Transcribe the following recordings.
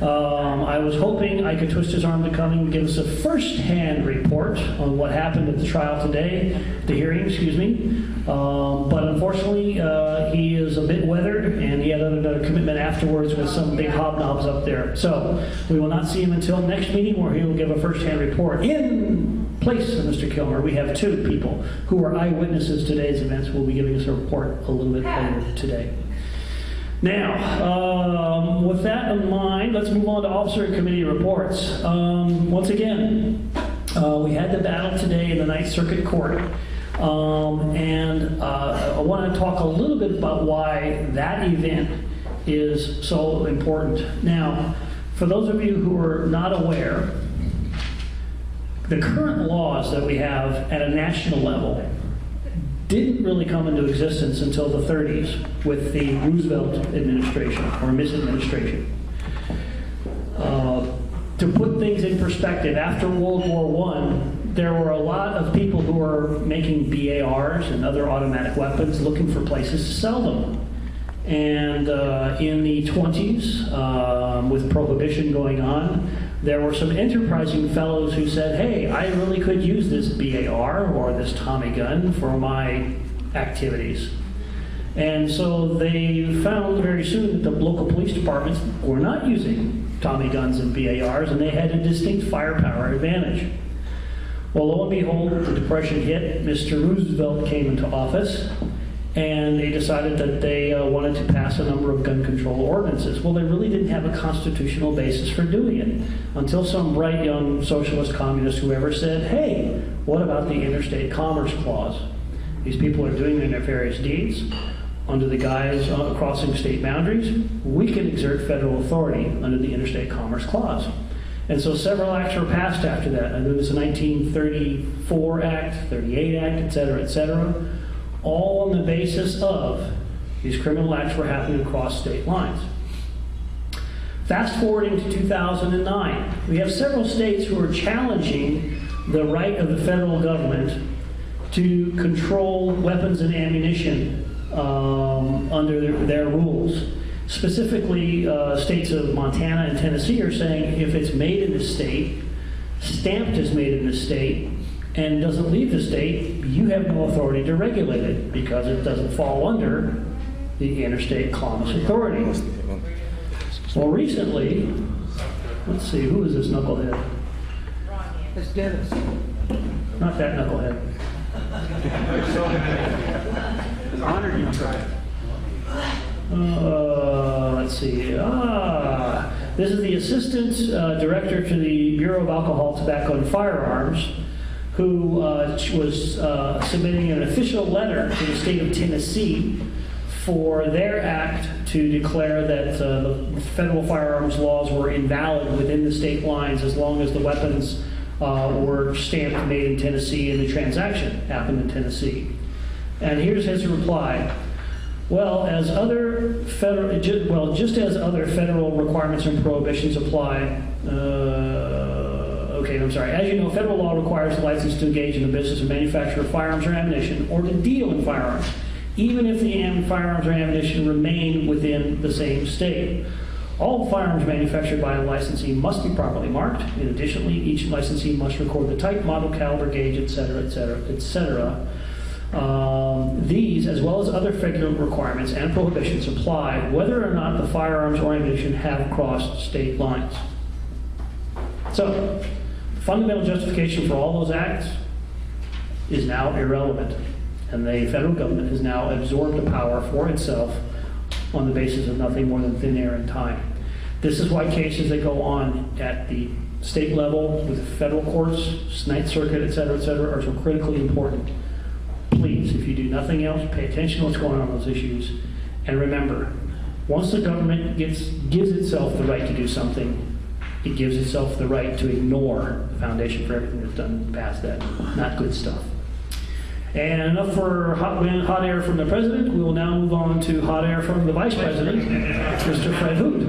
I was hoping I could twist his arm to come and give us a first-hand report on what happened at the trial today, the hearing, excuse me. But unfortunately, he is a bit weathered, and he had another commitment afterwards with some big hobnobs up there. So we will not see him until next meeting, where he will give a first-hand report. In place of Mr. Kilmer, we have two people who are eyewitnesses to today's events who will be giving us a report a little bit later today. Now, with that in mind, let's move on to officer and committee reports. Once again, we had the battle today in the Ninth Circuit Court. I want to talk a little bit about why that event is so important. Now, for those of you who are not aware, the current laws that we have at a national level didn't really come into existence until the 30s with the Roosevelt administration, or misadministration. To put things in perspective, after World War I, there were a lot of people who were making BARs and other automatic weapons looking for places to sell them. And in the 20s, with Prohibition going on, there were some enterprising fellows who said, hey, I really could use this BAR or this Tommy gun for my activities. And so they found very soon that the local police departments were not using Tommy guns and BARs, and they had a distinct firepower advantage. Well, lo and behold, the Depression hit, Mr. Roosevelt came into office, and they decided that they wanted to pass a number of gun control ordinances. Well, they really didn't have a constitutional basis for doing it until some bright young socialist communist whoever said, hey, what about the Interstate Commerce Clause? These people are doing their nefarious deeds under the guise of crossing state boundaries. We can exert federal authority under the Interstate Commerce Clause. And so several acts were passed after that. I know there's a 1934 Act, 38 Act, et cetera, all on the basis of these criminal acts were happening across state lines. Fast forwarding to 2009, we have several states who are challenging the right of the federal government to control weapons and ammunition under their rules. Specifically, states of Montana and Tennessee are saying if it's made in this state, stamped as made in this state, and doesn't leave the state, you have no authority to regulate it because it doesn't fall under the Interstate Commerce Authority. Well, recently, let's see, who is this knucklehead? It's Dennis. Not that knucklehead. Honored you, try. Let's see. This is the Assistant Director to the Bureau of Alcohol, Tobacco, and Firearms, who was submitting an official letter to the state of Tennessee for their act to declare that the federal firearms laws were invalid within the state lines as long as the weapons were stamped made in Tennessee and the transaction happened in Tennessee. And here's his reply. Well, just as other federal requirements and prohibitions apply, as you know, federal law requires a license to engage in the business of manufacture of firearms or ammunition or to deal in firearms, even if the firearms or ammunition remain within the same state. All firearms manufactured by a licensee must be properly marked. And additionally, each licensee must record the type, model, caliber, gauge, etc., These, as well as other federal requirements and prohibitions, apply whether or not the firearms or ammunition have crossed state lines. So, the fundamental justification for all those acts is now irrelevant, and the federal government has now absorbed the power for itself on the basis of nothing more than thin air and time. This is why cases that go on at the state level with federal courts, Ninth Circuit, et cetera, are so critically important. Please, if you do nothing else, pay attention to what's going on those issues. And remember, once the government gives itself the right to do something, it gives itself the right to ignore the foundation for everything that's done past that. Not good stuff. And enough for hot air from the president. We will now move on to hot air from the vice president, Mr. Fred Hoot.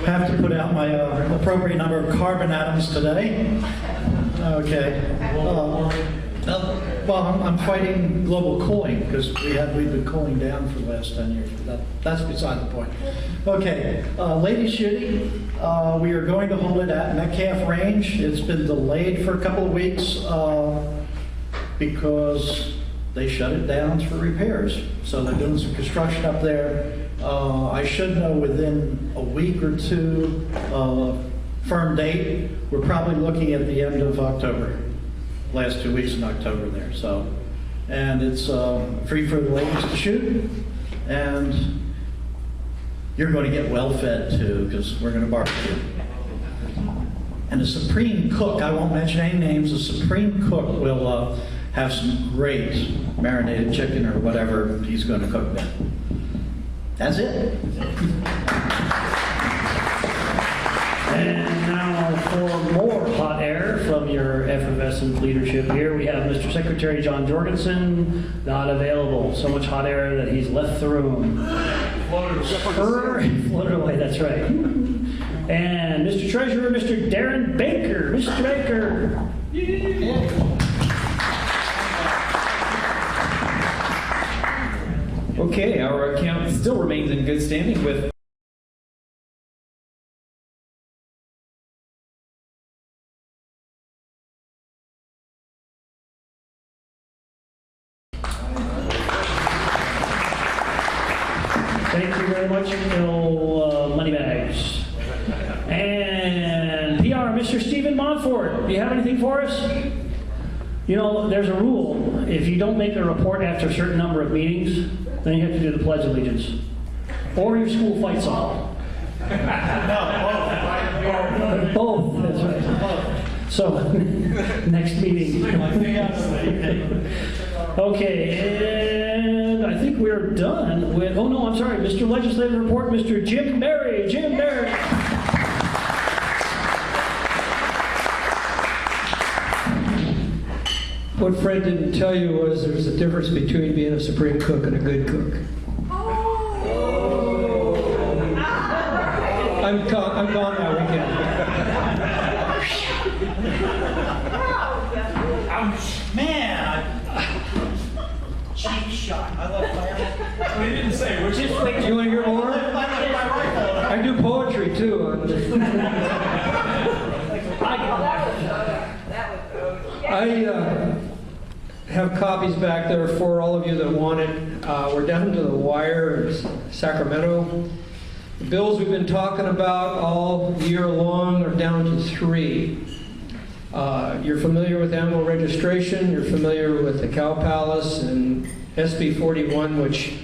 Have to put out my appropriate number of carbon atoms today. Okay. Well, I'm fighting global cooling because we've been cooling down for the last 10 years. But that's beside the point. Okay, ladies shooting. We are going to hold it at Metcalf Range. It's been delayed for a couple of weeks because they shut it down for repairs. So they're doing some construction up there. I should know within a week or two, firm date. We're probably looking at the end of October, last 2 weeks in October there. So, and it's free for the ladies to shoot, and you're going to get well fed too because we're going to barbecue. And the Supreme Cook, I won't mention any names, the Supreme Cook will have some great marinated chicken or whatever he's going to cook there. That's it. And now for more hot air from your effervescent leadership here, we have Mr. Secretary John Jorgensen, not available. So much hot air that he's left the room. Floated away, that's right. And Mr. Treasurer, Mr. Darren Baker. Mr. Baker. Okay, our account still remains in good standing with Thank you very much, no money bags. And PR, Mr. Stephen Montfort, do you have anything for us? You know, there's a rule. If you don't make a report after a certain number of meetings, then you have to do the Pledge of Allegiance. Or your school fight song. No, both. That's right. So, next meeting. Okay, and I think we're done with, oh no, I'm sorry, Mr. Legislative Report, Mr. Jim Berry. Jim Berry. What Fred didn't tell you was there's a difference between being a Supreme Cook and a good cook. I'm gone that weekend. Man, cheap shot. I left my we didn't say which is You want to hear more? I do poetry too. I have copies back there for all of you that want it. We're down to the wire in Sacramento. The bills we've been talking about all year long are down to 3. You're familiar with animal registration, you're familiar with the Cow Palace and SB 41, which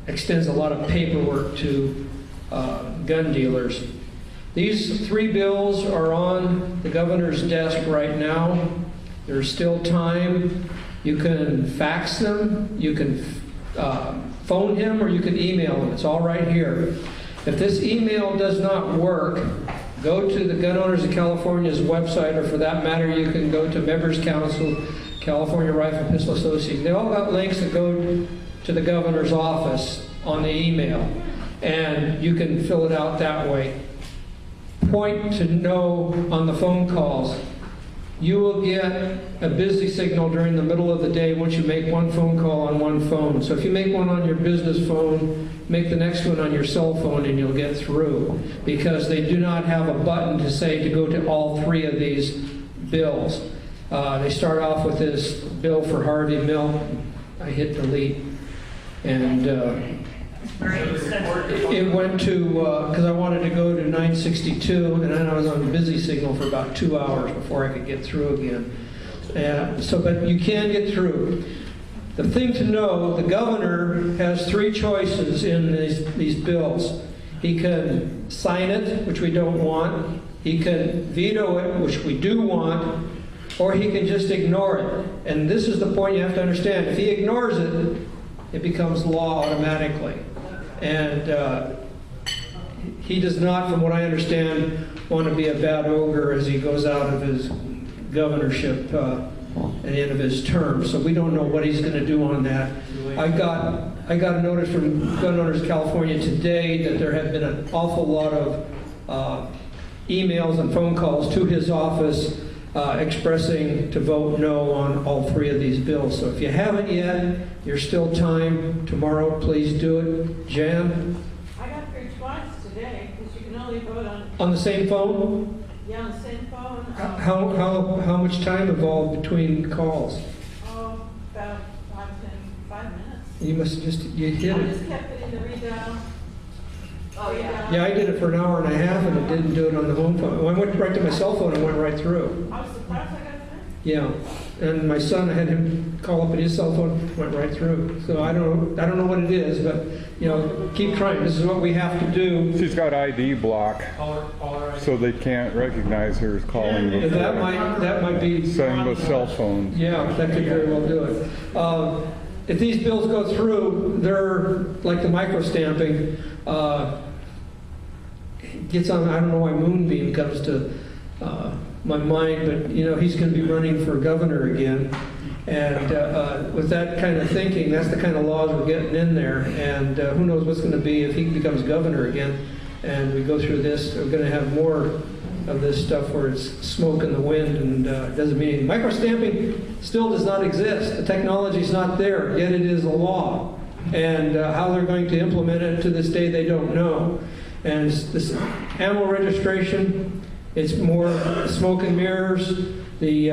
extends a lot of paperwork to gun dealers. These 3 bills are on the governor's desk right now. There's still time. You can fax them, you can phone him, or you can email him. It's all right here. If this email does not work, go to the Gun Owners of California's website, or for that matter, you can go to Members Council, California Rifle Pistol Association. They all got links that go to the governor's office on the email, and you can fill it out that way. Point to no on the phone calls. You will get a busy signal during the middle of the day once you make one phone call on one phone. So if you make one on your business phone, make the next one on your cell phone and you'll get through, because they do not have a button to say to go to all 3 of these bills. They start off with this bill for Harvey Milk. I hit delete, and it went to, because I wanted to go to 962, and then I was on busy signal for about 2 hours before I could get through again. But you can get through. The thing to know, the governor has 3 choices in these bills. He can sign it, which we don't want. He can veto it, which we do want. Or he can just ignore it. And this is the point you have to understand. If he ignores it, it becomes law automatically. And he does not, from what I understand, want to be a bad ogre as he goes out of his governorship at the end of his term. So we don't know what he's going to do on that. I got a notice from Gun Owners California today that there have been an awful lot of emails and phone calls to his office expressing to vote no on all three of these bills. So if you haven't yet, there's still time. Tomorrow, please do it. Jan, I got through twice today, because you can only vote on the same phone? on the same phone. How much time involved between calls? Oh, about 5 minutes. You must you hit I it. just kept hitting the redial. Oh, yeah. Yeah, I did it for an hour and a half, and it didn't do it on the home phone. When I went right to my cell phone, it went right through. I was surprised I got through. Yeah, and my son, I had him call up on his cell phone, went right through. So I don't know what it is, but keep trying. This is what we have to do. She's got ID block, so they can't recognize her as calling And them. that might be. Same with cell phones. Yeah, that could very well do it. If these bills go through, they're like the micro stamping. Gets on. I don't know why Moonbeam comes to my mind, but he's going to be running for governor again, and with that kind of thinking, that's the kind of laws we're getting in there, and who knows what's going to be if he becomes governor again, and we go through this. We're going to have more of this stuff where it's smoke in the wind, and it doesn't mean anything. Micro stamping still does not exist. The technology's not there, yet it is a law, and how they're going to implement it to this day they don't know. And this ammo registration, it's more smoke and mirrors. The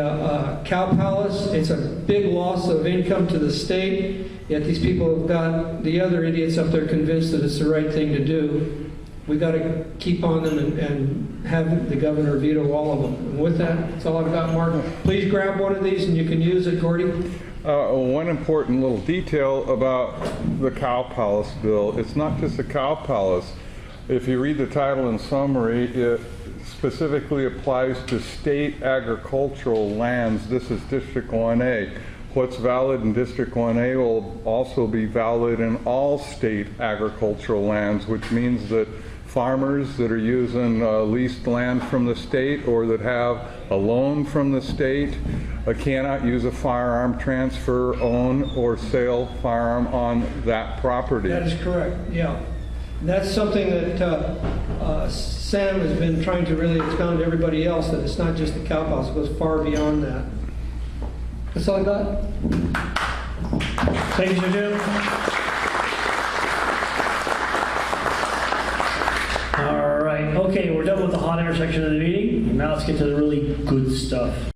cow palace, it's a big loss of income to the state, yet these people have got the other idiots up there convinced that it's the right thing to do. We got to keep on them and have the governor veto all of them. And with that, that's all I've got, Mark. Please grab one of these and you can use it, Gordy. One important little detail about the cow palace bill, it's not just a cow palace. If you read the title and summary, it specifically applies to state agricultural lands. This is District 1A. What's valid in District 1A will also be valid in all state agricultural lands, which means that farmers that are using leased land from the state or that have a loan from the state cannot use a firearm, transfer, own, or sale firearm on that property. That is correct, yeah. That's something that Sam has been trying to really expound to everybody else, that it's not just the cow palace, it goes far beyond that. That's all I got. Thank you, Sir Jim. All right, okay, we're done with the hot air section of the meeting. Now let's get to the really good stuff.